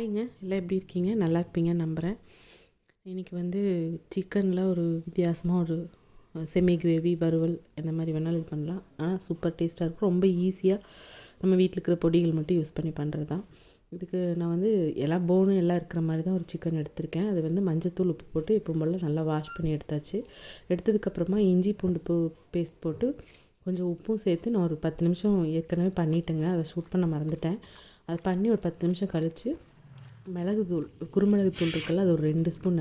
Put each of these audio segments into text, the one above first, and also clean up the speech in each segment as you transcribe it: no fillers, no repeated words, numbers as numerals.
ஹாய்ங்க, எல்லாம் எப்படி இருக்கீங்க? நல்லா இருப்பீங்கன்னு நம்புகிறேன். இன்றைக்கி வந்து சிக்கனில் ஒரு வித்தியாசமாக ஒரு செமி கிரேவி வறுவல் இந்த மாதிரி வேணாலும் இது பண்ணலாம். ஆனால் சூப்பர் டேஸ்ட்டாக இருக்கும். ரொம்ப ஈஸியாக நம்ம வீட்டில் இருக்கிற பொடிகள் மட்டும் யூஸ் பண்ணி பண்ணுறது தான். இதுக்கு நான் வந்து எல்லாம் போனும் எல்லாம் இருக்கிற மாதிரி தான் ஒரு சிக்கன் எடுத்திருக்கேன். அது வந்து மஞ்சத்தூள் உப்பு போட்டு எப்பவும் போல் நல்லா வாஷ் பண்ணி எடுத்தாச்சு. எடுத்ததுக்கப்புறமா இஞ்சி பூண்டு பேஸ்ட் போட்டு கொஞ்சம் உப்பும் சேர்த்து நான் ஒரு 10 நிமிஷம் ஏற்கனவே பண்ணிட்டேங்க. அதை ஷூட் பண்ண மறந்துட்டேன். அது பண்ணி ஒரு 10 நிமிஷம் கழித்து மிளகுத்தூள், குருமிளகு தூள் இருக்குல்ல, அது ஒரு 2 ஸ்பூன்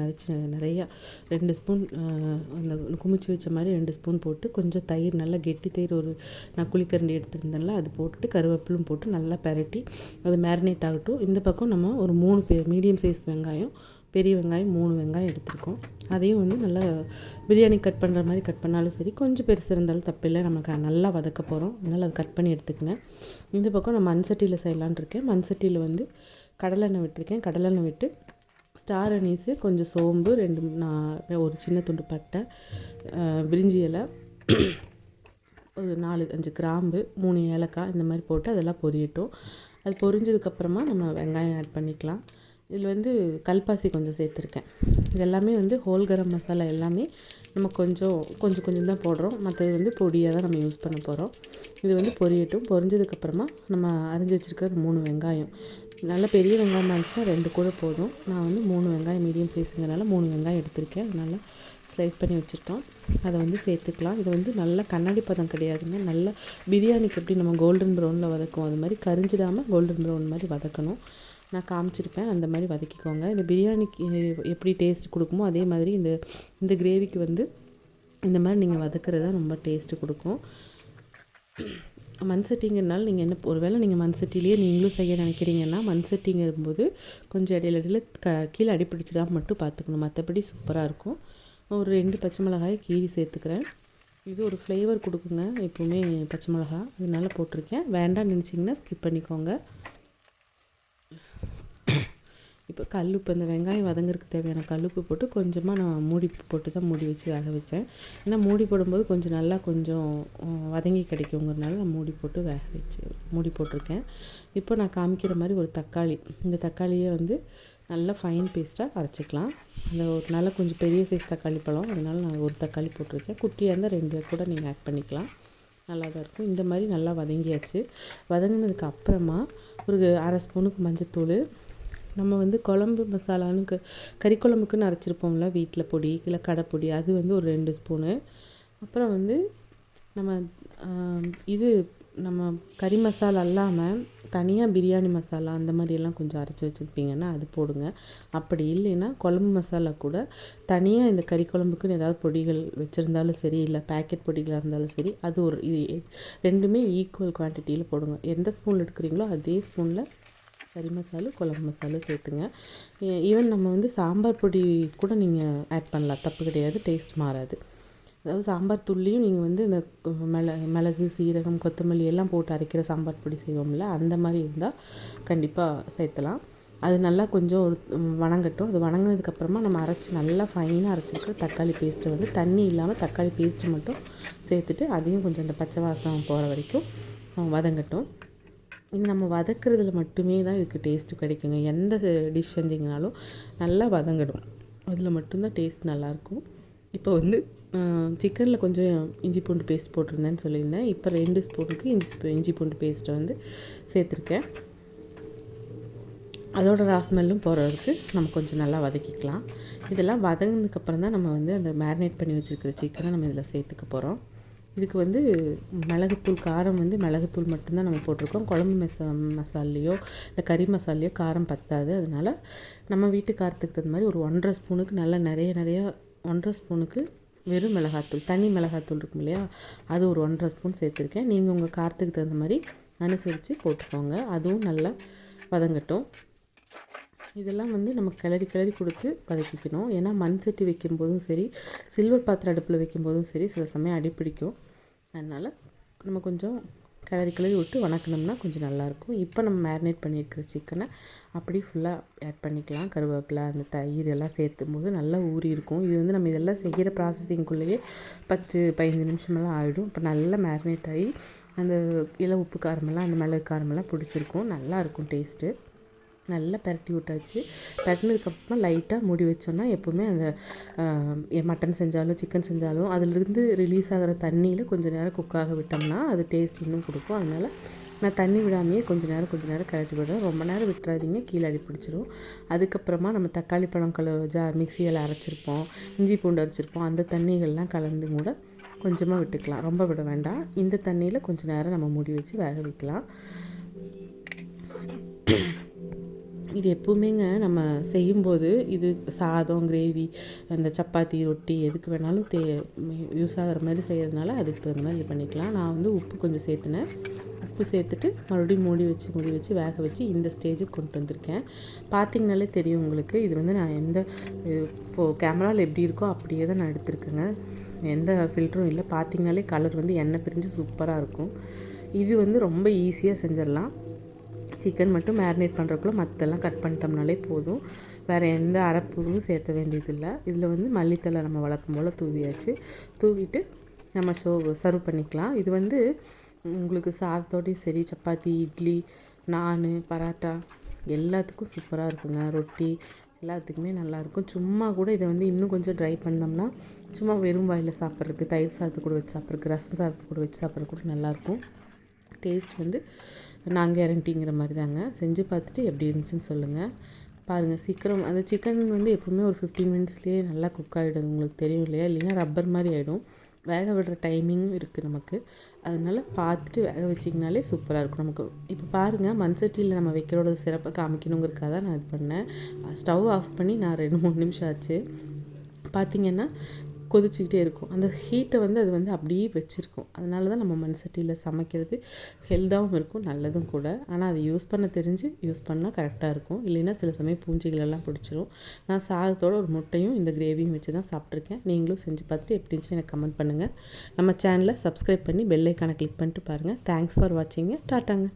நிறையா 2 ஸ்பூன் அந்த குமிச்சு வச்ச மாதிரி 2 ஸ்பூன் போட்டு கொஞ்சம் தயிர், நல்லா கெட்டி தயிர் நான் குழிக்கரண்டி எடுத்துருந்தேன்ல அது போட்டுட்டு கருவேப்பிலும் போட்டு நல்லா பெரட்டி அது மேரினேட் ஆகட்டும். இந்த பக்கம் நம்ம ஒரு 3 மீடியம் சைஸ் வெங்காயம், பெரிய வெங்காயம் 3 வெங்காயம் எடுத்துருக்கோம். அதையும் வந்து நல்லா பிரியாணி கட் பண்ணுற மாதிரி கட் பண்ணாலும் சரி, கொஞ்சம் பெருசு இருந்தாலும் தப்பில்லை. நமக்கு நல்லா வதக்க போகிறோம், அதனால் அதை கட் பண்ணி எடுத்துக்கங்க. இந்த பக்கம் நான் மண்சட்டியில் செய்யலான்னு இருக்கேன். மண்சட்டியில் வந்து கடலெண்ணெய் விட்டுருக்கேன். கடலெண்ணெய் விட்டு ஸ்டார் அனீஸு, கொஞ்சம் சோம்பு, ஒரு சின்ன துண்டு பட்டை, பிரிஞ்சி இலை, ஒரு 4-5 கிராம்பு, 3 ஏலக்காய் இந்த மாதிரி போட்டு அதெல்லாம் பொரியட்டும். அது பொரிஞ்சதுக்கப்புறமா நம்ம வெங்காயம் ஆட் பண்ணிக்கலாம். இதில் வந்து கல்பாசி கொஞ்சம் சேர்த்துருக்கேன். இதெல்லாமே வந்து ஹோல் கரம் மசாலா எல்லாமே நம்ம கொஞ்சம் தான் போடுறோம். மற்றது வந்து பொடியாக தான் நம்ம யூஸ் பண்ண போகிறோம். இது வந்து பொரியட்டும். பொரிஞ்சதுக்கப்புறமா நம்ம அரிஞ்சு வச்சுருக்கிற 3 வெங்காயம், நல்ல பெரிய வெங்காயம் இருந்துச்சுன்னா 2 கூட போதும். நான் வந்து 3 வெங்காயம் மீடியம் சைஸுங்கிறனால 3 வெங்காயம் எடுத்திருக்கேன். அதனால் ஸ்லைஸ் பண்ணி வச்சுருக்கோம். அதை வந்து சேர்த்துக்கலாம். இது வந்து நல்லா கண்ணாடி பதம் கிடையாதுங்க. நல்லா பிரியாணிக்கு எப்படி நம்ம கோல்டன் ப்ரௌனில் வதக்கும் அது மாதிரி கரிஞ்சிடாமல் கோல்டன் ப்ரௌன் மாதிரி வதக்கணும். நான் காமிச்சிருப்பேன், அந்த மாதிரி வதக்கிக்கோங்க. இந்த பிரியாணிக்கு எப்படி டேஸ்ட் கொடுக்குமோ அதே மாதிரி இந்த கிரேவிக்கு வந்து இந்த மாதிரி நீங்கள் வதக்கிறது தான் ரொம்ப டேஸ்ட்டு கொடுக்கும். மண்சட்டிங்கிறனால நீங்கள் என்ன, ஒரு வேளை நீங்கள் மண்சட்டிலேயே நீங்களும் செய்ய நினைக்கிறீங்கன்னா மண்சட்டிங்கும்போது கொஞ்சம் இடையில கீழே அடிப்பிடிச்சிடாமல் மட்டும் பார்த்துக்கணும். மற்றபடி சூப்பராக இருக்கும். ஒரு 2 பச்சை மிளகாய் கீரி சேர்த்துக்கிறேன். இது ஒரு ஃப்ளேவர் கொடுக்குங்க எப்போவுமே பச்சை மிளகாய், அதனால போட்டிருக்கேன். வேண்டாம்னு நினச்சிங்கன்னா ஸ்கிப் பண்ணிக்கோங்க. இப்போ கல்லுப்பு, இந்த வெங்காயம் வதங்கிறதுக்கு தேவையான கல்லுப்பு போட்டு கொஞ்சமாக நான் மூடி போட்டு தான் மூடி வச்சு வேக வச்சேன். ஏன்னா மூடி போடும்போது கொஞ்சம் வதங்கி கிடைக்குங்கிறதுனால நான் மூடி போட்டிருக்கேன். இப்போ நான் காமிக்கிற மாதிரி ஒரு தக்காளி, இந்த தக்காளியை வந்து நல்லா ஃபைன் பேஸ்ட்டாக அரைச்சிக்கலாம். இந்த ஒரு நல்லா கொஞ்சம் பெரிய சைஸ் தக்காளி பழம், அதனால் நான் ஒரு தக்காளி போட்டிருக்கேன். குட்டியாக இருந்தால் 2 கூட நீங்கள் ஆட் பண்ணிக்கலாம், நல்லா தான் இருக்கும். இந்த மாதிரி நல்லா வதங்கியாச்சு. வதங்கினதுக்கு அப்புறமா ஒரு 1/2 ஸ்பூனுக்கு மஞ்சத்தூள், நம்ம வந்து குழம்பு மசாலான்னு கறி குழம்புக்குன்னு அரைச்சிருப்போம்ல வீட்டில் பொடி, இல்லை கடை பொடி, அது வந்து ஒரு 2 ஸ்பூனு. அப்புறம் வந்து நம்ம கறி மசாலா இல்லாமல் தனியாக பிரியாணி மசாலா அந்த மாதிரியெல்லாம் கொஞ்சம் அரைச்சி வச்சுருப்பீங்கன்னா அது போடுங்க. அப்படி இல்லைன்னா குழம்பு மசாலா கூட தனியாக இந்த கறி குழம்புக்குன்னு ஏதாவது பொடிகள் வச்சுருந்தாலும் சரி, இல்லை பேக்கெட் பொடிகளாக இருந்தாலும் சரி, அது இது 2மே ஈக்குவல் குவான்டிட்டியில் போடுங்க. எந்த ஸ்பூனில் எடுக்கிறீங்களோ அதே ஸ்பூனில் கறி மசாலா, குழம்பு மசாலா சேர்த்துங்க. ஈவன் நம்ம வந்து சாம்பார் பொடி கூட நீங்கள் ஆட் பண்ணலாம், தப்பு கிடையாது, டேஸ்ட் மாறாது. அதாவது சாம்பார் தூள்லேயும் நீங்கள் வந்து இந்த மிளகு, சீரகம், கொத்தமல்லி எல்லாம் போட்டு அரைக்கிற சாம்பார் பொடி செய்வோம்ல, அந்த மாதிரி இருந்தால் கண்டிப்பாக சேர்த்தலாம். அது நல்லா கொஞ்சம் வணங்கட்டும். அது வணங்கினதுக்கப்புறமா நம்ம நல்லா ஃபைனாக அரைச்சிருக்கிற தக்காளி பேஸ்ட்டை வந்து தண்ணி இல்லாமல் தக்காளி பேஸ்ட்டு மட்டும் சேர்த்துட்டு அதையும் கொஞ்சம் அந்த பச்சை வாசம் போகிற வரைக்கும் வதங்கட்டும். இது நம்ம வதக்கிறதுல மட்டுமே தான் இதுக்கு டேஸ்ட்டு கிடைக்குங்க. எந்த டிஷ் செஞ்சிங்கனாலும் நல்லா வதங்கடும், அதில் மட்டும்தான் டேஸ்ட் நல்லாயிருக்கும். இப்போ வந்து சிக்கனில் கொஞ்சம் இஞ்சி பூண்டு பேஸ்ட் போட்டிருந்தேன்னு சொல்லியிருந்தேன். இப்போ 2 ஸ்பூனுக்கு இஞ்சி பூண்டு பேஸ்ட்டை வந்து சேர்த்துருக்கேன். அதோட ராஸ்மெல்லும் போகிறதுக்கு நம்ம கொஞ்சம் நல்லா வதக்கிக்கலாம். இதெல்லாம் வதங்கினதுக்கப்புறம் தான் நம்ம வந்து அந்த மேரினேட் பண்ணி வச்சுருக்கிற சிக்கனை நம்ம இதில் சேர்த்துக்க போகிறோம். இதுக்கு வந்து மிளகுத்தூள், காரம் வந்து மிளகுத்தூள் மட்டும்தான் நம்ம போட்டிருக்கோம். குழம்பு மசாலையோ இல்லை கறி மசாலையோ காரம் பத்தாது. அதனால் நம்ம வீட்டு காரத்துக்கு தகுந்த மாதிரி ஒரு 1.5 ஸ்பூனுக்கு நல்லா நிறையா 1.5 ஸ்பூனுக்கு வெறும் மிளகாத்தூள், தனி மிளகாத்தூள் இருக்கும் இல்லையா, அது ஒரு 1.5 ஸ்பூன் சேர்த்துருக்கேன். நீங்கள் உங்கள் காரத்துக்கு தகுந்த மாதிரி அனுசரித்து போட்டுக்கோங்க. அதுவும் நல்லா வதங்கட்டும். இதெல்லாம் வந்து நம்ம கிளறி கொடுத்து வதக்கிக்கணும். ஏன்னா மண் சட்டி வைக்கும்போதும் சரி, சில்வர் பாத்திரம் அடுப்பில் வைக்கும்போதும் சரி, சில சமயம் அடிப்பிடிக்கும். அதனால் நம்ம கொஞ்சம் கிளறி விட்டு வணக்கணும்னா கொஞ்சம் நல்லாயிருக்கும். இப்போ நம்ம மேரினேட் பண்ணியிருக்கிற சிக்கனை அப்படி ஃபுல்லாக ஆட் பண்ணிக்கலாம். கருவேப்பிலை, அந்த தயிர் எல்லாம் சேர்த்தும் போது நல்லா ஊறி இருக்கும். இது வந்து நம்ம இதெல்லாம் செய்கிற ப்ராசஸிங்குள்ளேயே 10-15 நிமிஷமெல்லாம் ஆகிடும். இப்போ நல்லா மேரினேட் ஆகி அந்த உப்பு காரமெல்லாம், அந்த மிளகு காரமெல்லாம் பிடிச்சிருக்கும், நல்லாயிருக்கும் டேஸ்ட்டு. நல்லா பரட்டி விட்டாச்சு. பரட்டினதுக்கப்புறமா லைட்டாக மூடி வச்சோன்னா எப்போவுமே அந்த மட்டன் செஞ்சாலும் சிக்கன் செஞ்சாலும் அதிலிருந்து ரிலீஸ் ஆகிற தண்ணியில் கொஞ்சம் நேரம் குக்காக விட்டோம்னா அது டேஸ்ட் இன்னும் கொடுக்கும். அதனால் நான் தண்ணி விடாமையே கொஞ்சம் நேரம் கிளறி விடுறேன். ரொம்ப நேரம் விட்டுறாதீங்க, கீழே அடி பிடிச்சிரும். அதுக்கப்புறமா நம்ம தக்காளி பழம் மிக்சியில் அரைச்சிருப்போம், இஞ்சி பூண்டு அரைச்சிருப்போம், அந்த தண்ணிகள்லாம் கலந்து கூட கொஞ்சமாக விட்டுக்கலாம். ரொம்ப விட வேண்டாம். இந்த தண்ணியில் கொஞ்சம் நேரம் நம்ம மூடி வச்சு வேக வைக்கலாம். இது எப்போவுமேங்க நம்ம செய்யும்போது இது சாதம், கிரேவி, அந்த சப்பாத்தி, ரொட்டி எதுக்கு வேணாலும் யூஸ் ஆகிற மாதிரி செய்கிறதுனால அதுக்கு தகுந்த மாதிரி இது பண்ணிக்கலாம். நான் வந்து உப்பு கொஞ்சம் சேர்த்துனேன். உப்பு சேர்த்துட்டு மறுபடியும் மூடி வச்சு வேக வச்சு இந்த ஸ்டேஜுக்கு கொண்டு வந்திருக்கேன். பார்த்திங்கனாலே தெரியும் உங்களுக்கு. இது வந்து நான் இப்போது கேமராவில் எப்படி இருக்கோ அப்படியே தான் நான் எடுத்திருக்கேங்க. எந்த ஃபில்டரும் இல்லை. பார்த்திங்கனாலே கலர் வந்து எண்ணெய் பிரிஞ்சு சூப்பராக இருக்கும். இது வந்து ரொம்ப ஈஸியாக செஞ்சிடலாம். சிக்கன் மட்டும் மேரினேட் பண்ணுறதுக்குள்ள மற்றெல்லாம் கட் பண்ணிட்டோம்னாலே போதும். வேறு எந்த அரைப்புகளும் சேர்த்த வேண்டியதில்லை. இதில் வந்து மல்லித்தலை நம்ம வழக்கம் போல் தூவிட்டு நம்ம சர்வ் பண்ணிக்கலாம். இது வந்து உங்களுக்கு சாதத்தோடையும் சரி, சப்பாத்தி, இட்லி, நான், பரோட்டா எல்லாத்துக்கும் சூப்பராக இருக்குங்க. ரொட்டி எல்லாத்துக்குமே நல்லாயிருக்கும். சும்மா கூட இதை வந்து இன்னும் கொஞ்சம் ட்ரை பண்ணோம்னா சும்மா வெறும் வாயில் சாப்பிட்றதுக்கு, தயிர் சாதத்தை கூட வச்சு சாப்பிட்றதுக்கு, ரசம் சாதத்தை கூட வச்சு சாப்பிட்றதுக்கு கூட நல்லாயிருக்கும். டேஸ்ட் வந்து நான் கேரண்டிங்கிற மாதிரி தாங்க. செஞ்சு பார்த்துட்டு எப்படி இருந்துச்சுன்னு சொல்லுங்கள். பாருங்கள், சீக்கிரம் அந்த சிக்கன் வந்து எப்போவுமே ஒரு 15 மினிட்ஸ்லேயே நல்லா குக் ஆகிடும். உங்களுக்கு தெரியும் இல்லையா? இல்லைன்னா ரப்பர் மாதிரி ஆகிடும். வேக விடுற டைமிங்கும் இருக்குது நமக்கு. அதனால் பார்த்துட்டு வேக வச்சிங்கனாலே சூப்பராக இருக்கும் நமக்கு. இப்போ பாருங்கள், மண்சட்டியில் நம்ம வைக்கிறோட சிறப்பை காமிக்கணுங்கிறதுக்காக தான் நான் இது பண்ணேன். ஸ்டவ் ஆஃப் பண்ணி நான் 2-3 நிமிஷம் ஆச்சு. பார்த்திங்கன்னா கொதிச்சிக்கிட்டே இருக்கும். அந்த ஹீட்டை வந்து அது வந்து அப்படியே வச்சுருக்கும். அதனால தான் நம்ம மண் சட்டியில் சமைக்கிறது ஹெல்த்தாகவும் இருக்கும், நல்லதும் கூட. ஆனால் அதை யூஸ் பண்ணால் கரெக்டாக இருக்கும். இல்லைன்னா சில சமயம் பூஞ்சிகளெல்லாம் பிடிச்சிரும். நான் சாதத்தோடு ஒரு முட்டையும் இந்த கிரேவியும் வச்சு தான் சாப்பிட்ருக்கேன். நீங்களும் செஞ்சு பார்த்துட்டு எப்படி இருந்துச்சுன்னு எனக்கு கமெண்ட் பண்ணுங்கள். நம்ம சேனலை சப்ஸ்கிரைப் பண்ணி பெல் ஐக்கானை கிளிக் பண்ணிட்டு பாருங்கள். தேங்க்ஸ் ஃபார் வாட்சிங்க. டாட்டாங்க.